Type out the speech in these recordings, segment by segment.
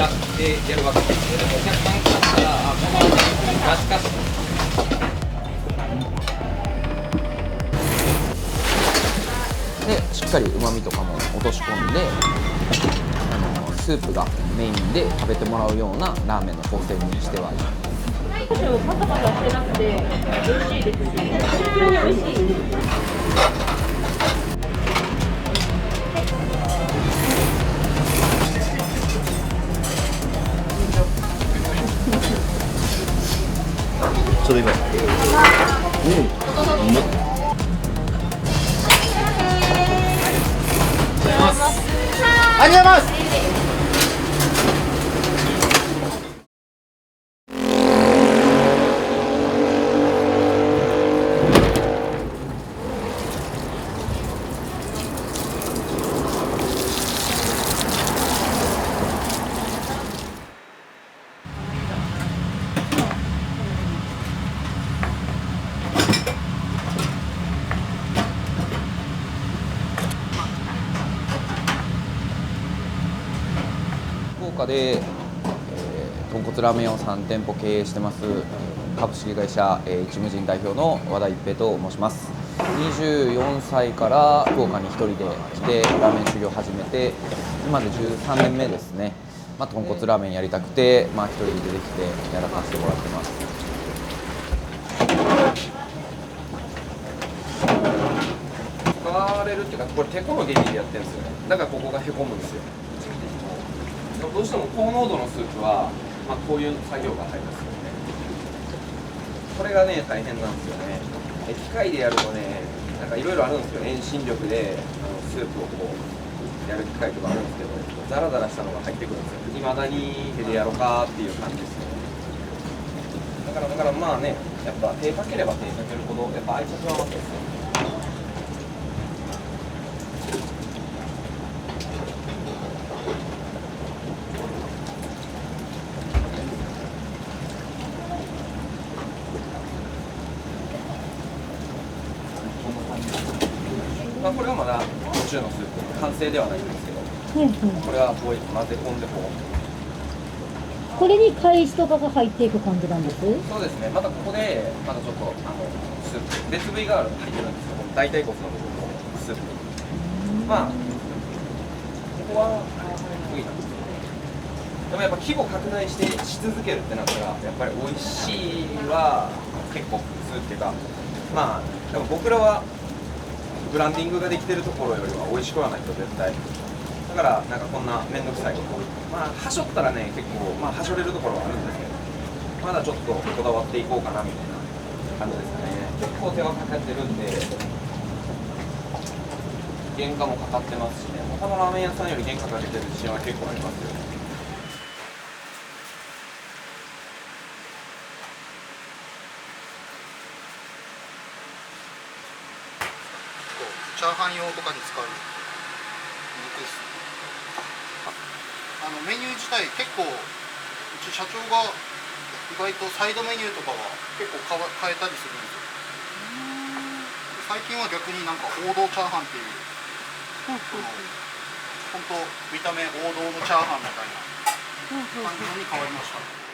らってやるわけですけど、お客さんからしたら、あ、この味懐かしい。でしっかり旨味とかも落とし込んで、スープがメインで食べてもらうようなラーメンの構成にしてはいます。パサパサしてなくて美味しいですし、シンプルに美味しい。それがありがとうございます。福岡で、豚骨ラーメン屋を3店舗経営してます株式会社、一務人代表の和田一平と申します。24歳から福岡に一人で来てラーメン修行を始めて今で13年目ですね。豚骨ラーメンやりたくて、一人で出てきてやらさせてもらってます。使われるっていうか、これテコの原理でやってるんですよね。だからここがへこむんですよ。どうしても高濃度のスープは、こういう作業が入りますよね。これがね、大変なんですよね。機械でやるとね、なんかいろいろあるんですよ。遠心力でスープをこうやる機械とかあるんですけど、ザラザラしたのが入ってくるんですよ。未だに手でやろうかっていう感じですね。だからまあね、やっぱ手かければ手かけるほどやっぱ愛着は湧くんですよ。これはまだ途中のスープ、完成ではないんですけど、これはこう混ぜ込んでこう。これに返しとかが入っていく感じなんです。そうですね。またここでまたちょっとスープ別部位が入ってるんですよ。大腿骨の部分のスープに。ここは部位なんですけど、でもやっぱ規模拡大し続けるってなったらやっぱり美味しいは結構普通っていうか、でも僕らはブランディングができてるところよりは美味しくはないと絶対。だからなんかこんな面倒くさいことはしょったらね結構はしょれるところはあるんですけど、まだちょっとこだわっていこうかなみたいな感じですかね。結構手はかかってるんで原価もかかってますしね、他のラーメン屋さんより原価かけてる自信は結構ありますよね。チャーハン用とかに使う肉です。メニュー自体結構うち社長が意外とサイドメニューとかは結構変えたりするんですよ。最近は逆になんか王道チャーハンっていう、本当見た目王道のチャーハンみたいな感じのに変わりました。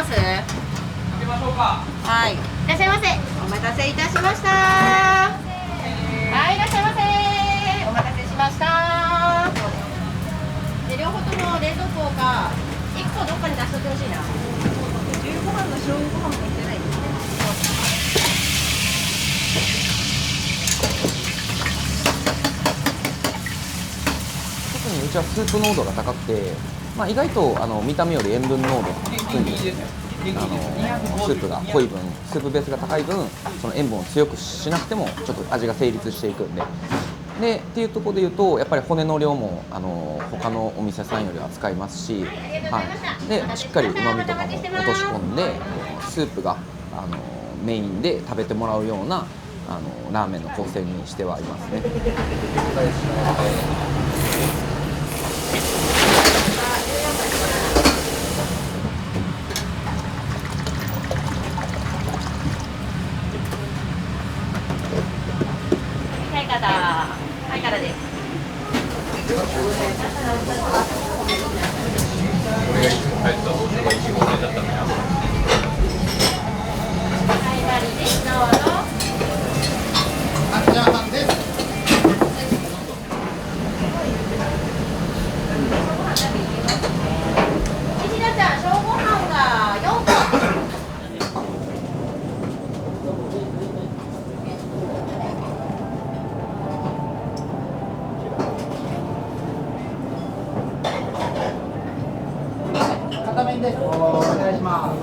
開けましょうか。はい、いらっしゃいませ。お待たせいたしました。はい、いらっしゃいませ。お待たせしました。で、両方とも冷蔵庫か1個どっかに出しとってほしいな。牛ご飯の醤油ご飯も入ってないですね。特にうちはスープ濃度が高くて、意外と見た目より塩分濃度が低いんですよ。スープが濃い分、スープベースが高い分、その塩分を強くしなくてもちょっと味が成立していくんで。っていうところで言うと、やっぱり骨の量も他のお店さんよりは使いますし、でしっかり旨味とかも落とし込んで、スープがメインで食べてもらうようなラーメンの構成にしてはいますね。はいからはいからです。俺がいつも帰ったお店が1号店だったんだよ。はい割りです。どうぞ。チャーハンです。石田ちゃん、小ご飯が4個。片面です。お願いします。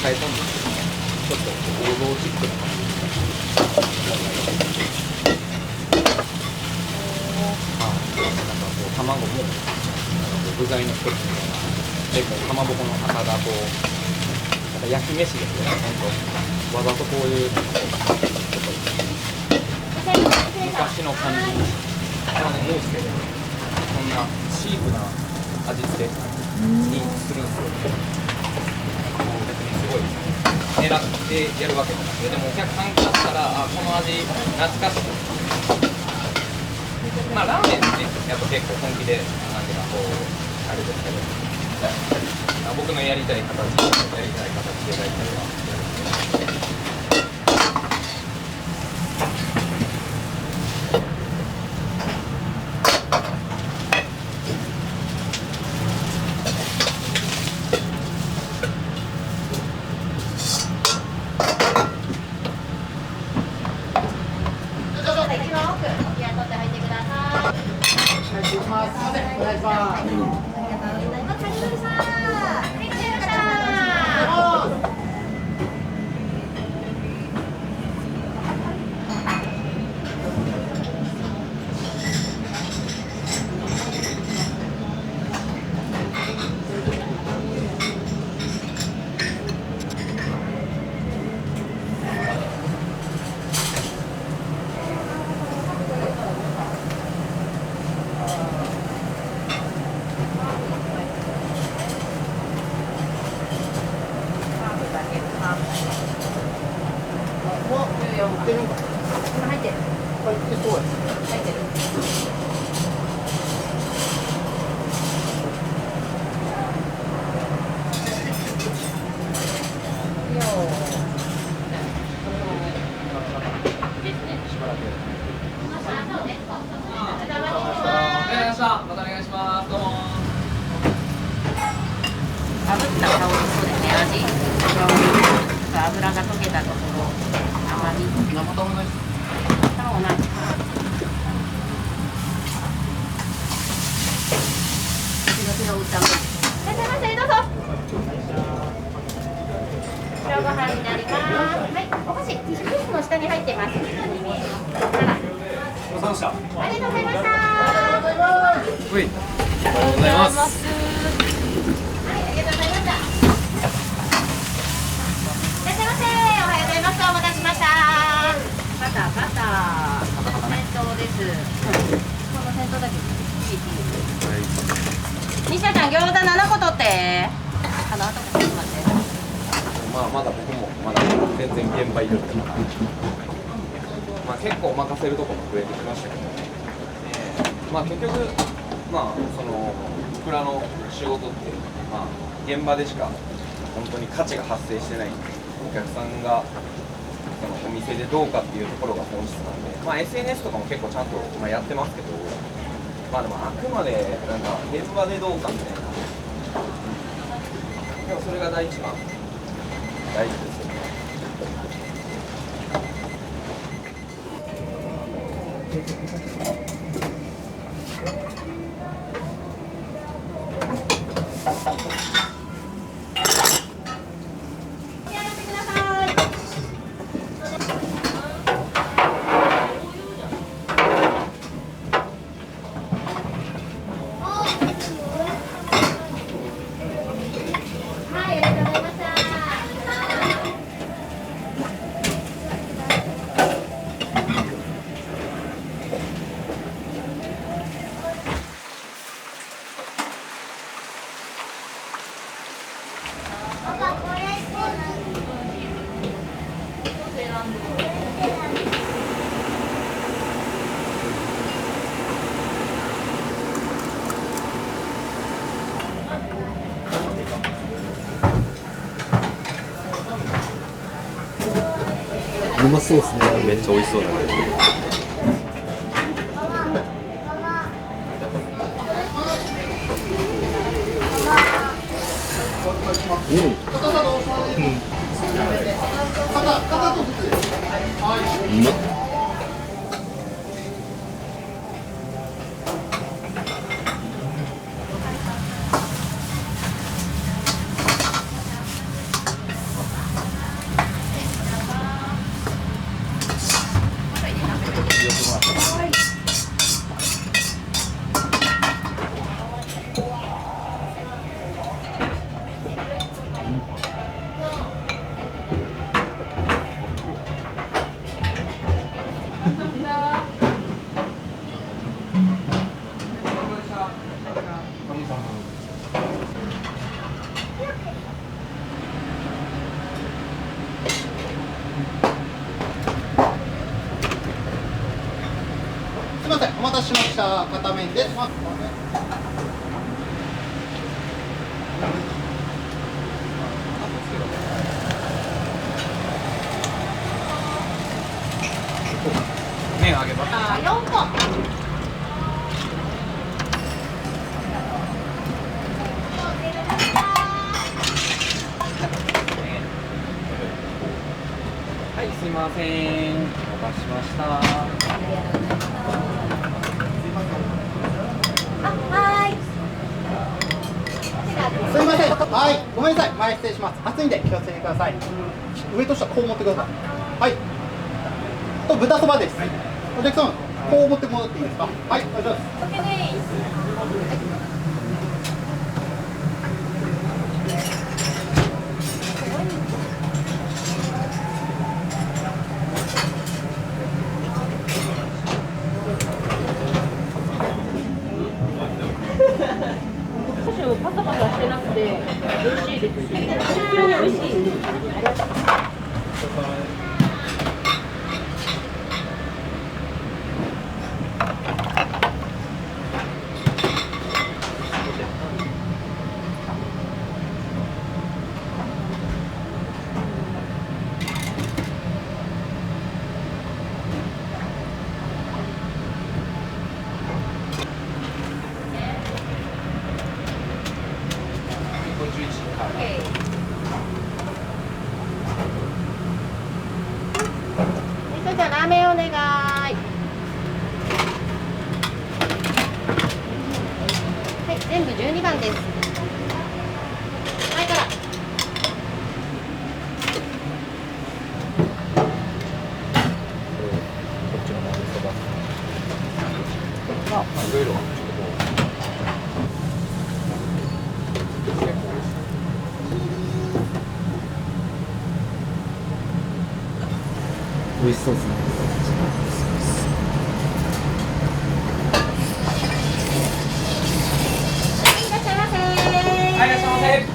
変えたんですけど、ちょっと王道チックな感じ。卵も具材の一つみたいな。で、かまぼこの赤だと、なんか焼き飯ですよね、本当。わざとこういう、ちょっと昔の感じに、どうして、こんなシープな味付けにするんですよ。別にすごい狙ってやるわけじゃなくて、でもお客さんからしたら、あ、この味懐かしい。まあラーメンってやっぱ結構本気でなんていうかこうあれですけど、僕のやりたい形で大体は一番奥、お気合取って入ってください。お願いします。すみません、お願いします。ありがとうございます。カニドリさん、はい、来ちゃいました。売ってるんか。今入ってる。入ってそうや。入ってる。またお願いします。どうも。炙った香りそうですね、味。油が溶けたところ、甘み。生卵ない。卵ない。いらっしゃいませ、どうぞ。白ご飯になります。はい、お箸、ティッシュケースの下に入ってます。あら。ごちそうさまでした。ありがとうございました。うい。ありがとうございます。はい、ありがとうございました。いらっしゃいませ。おはようございます。お待たせしました。バター、バター。先頭です。この先頭だけ。西田ちゃん、餃子7個取って。あとちょっと待って。まあまだ僕もまだ全然現場いるってまだ、まあ結構任せるところも増えてきましたけど、まあ結局まあその僕らの仕事ってまあ現場でしか本当に価値が発生してないんで、お客さんがそのお店でどうかっていうところが本質なんで、まあ SNS とかも結構ちゃんとまあやってますけど、まあでもあくまでなんか現場でどうかみたいな、でもそれが第一番大事ですよね。うまそうですね。めっちゃ美味しそうだね。うまっ。すみません、お待たせしました。片面です。麺あげます。あ4個。はい、すいません。お待たせしました。すみません。はい、ごめんなさい。前失礼します。熱いんで気をつけてください。上と下こう持ってください。はい。と豚そばです。お客様、こう持ってもらっていいですか。はい、お願いします。少しもパサパサしてなくて美味しいですし、普通に美味しい。それじゃあラーメンお願い。はい、全部12番です。前から。こっちのまぜそば。まあ、いろいろちょっとこ美味しそうですね。いらっしゃいませ。はい、いらっしゃいませ。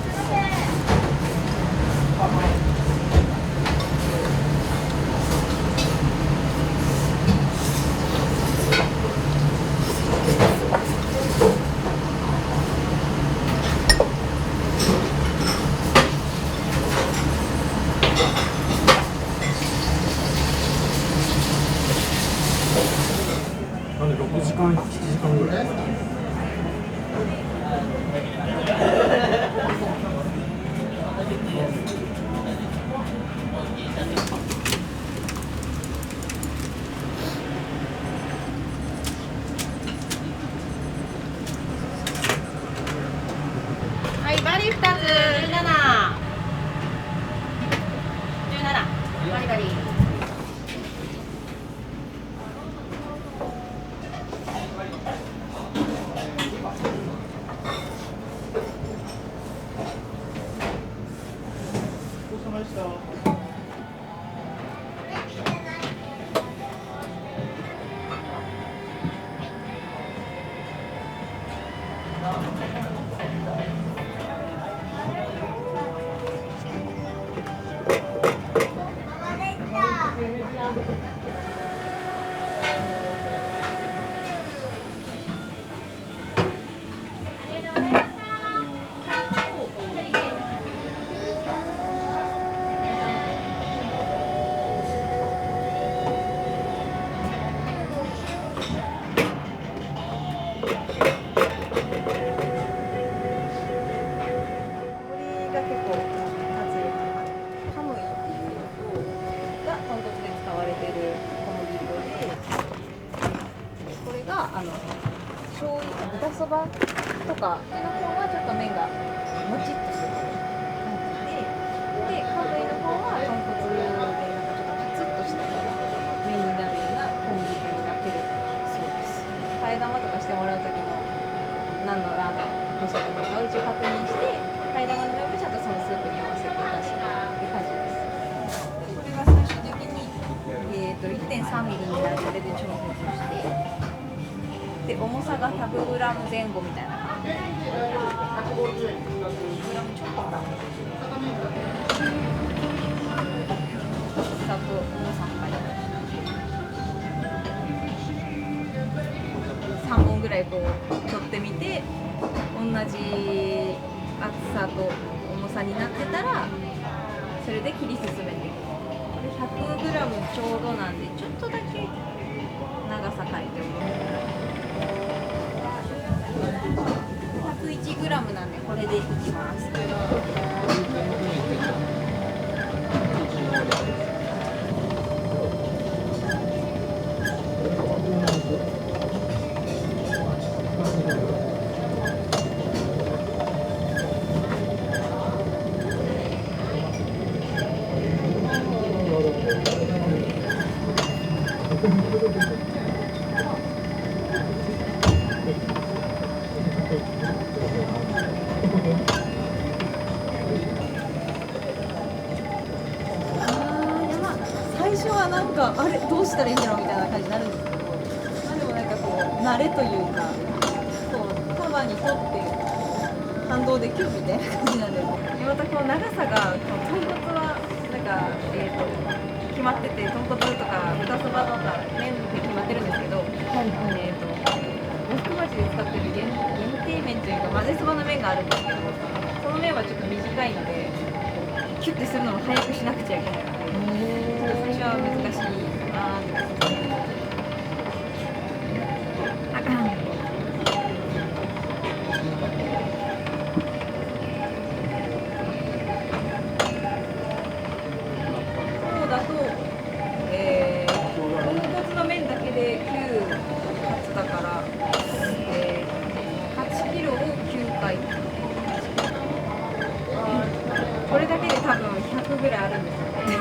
なんで6時間、7時間ぐらい。はい、バリ2つ、17。17。バリバリ。醤油豚そばとかの方はちょっと麺がもちっとしてる感じで、カンブイの方は豚骨でなんかちょっとパツッとした麺になるようなコンビーフになってるそうです。替え玉とかしてもらう時の何のラーメン召し上がるかを一応確認して、替え玉の麺もちゃんとそのスープに合わせて出してって感じです。これが最終的に、1.3 ミリになるそれで調節して、で重さが 100g 前後みたいな感じで 150g ちょっとか砂糖重さ3本ぐらいこう取ってみて、同じ厚さと重さになってたらそれで切り進めていく。これ 100g ちょうどなんでちょっとだけ長さ変えておきます。101g なんでこれでいきます。最初はなんかあれどうしたらいいんだろうみたいな感じになるんですけど、まあ、でもなんかこう慣れというか、こう束に沿って反動でキュッみたいな感じなんで、またこう長さがこう豚骨はなんか、決まってて、豚骨とか豚そばとか麺で決まってるんですけど、益子町で使ってる限定麺というか混ぜそばの麺があるんですけど、その麺はちょっと短いのでキュッてするのを早くしなくちゃいけないので、最初は難しいなってそうだと、豚骨の麺だけで9発だから、8キロを9回。これだけで多分100ぐらいあるんですよね。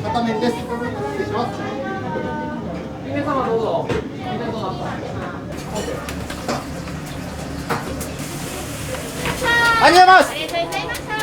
片面です。失礼します。皆様どうぞ。ありがとうございます。ありがとうございました。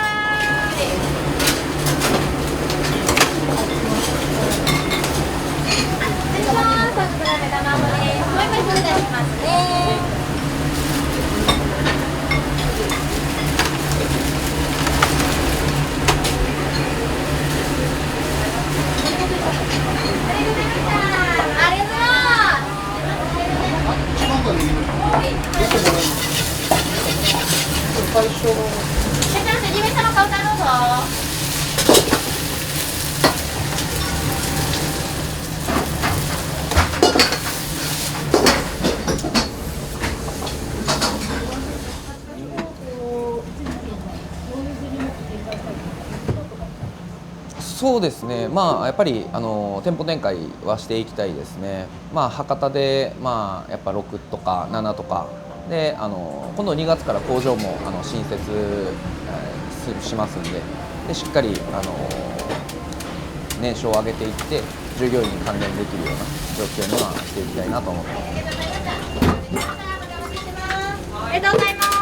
最初のじゃあ2名様カウンターどうぞ。そうですね、まあ、やっぱり店舗展開はしていきたいですね、まあ、博多で、まあ、やっぱ6とか7とかで今度2月から工場も新設、しますんで、しっかり年商を上げていって従業員に関連できるような状況にはしていきたいなと思ってます。ありがとうございます。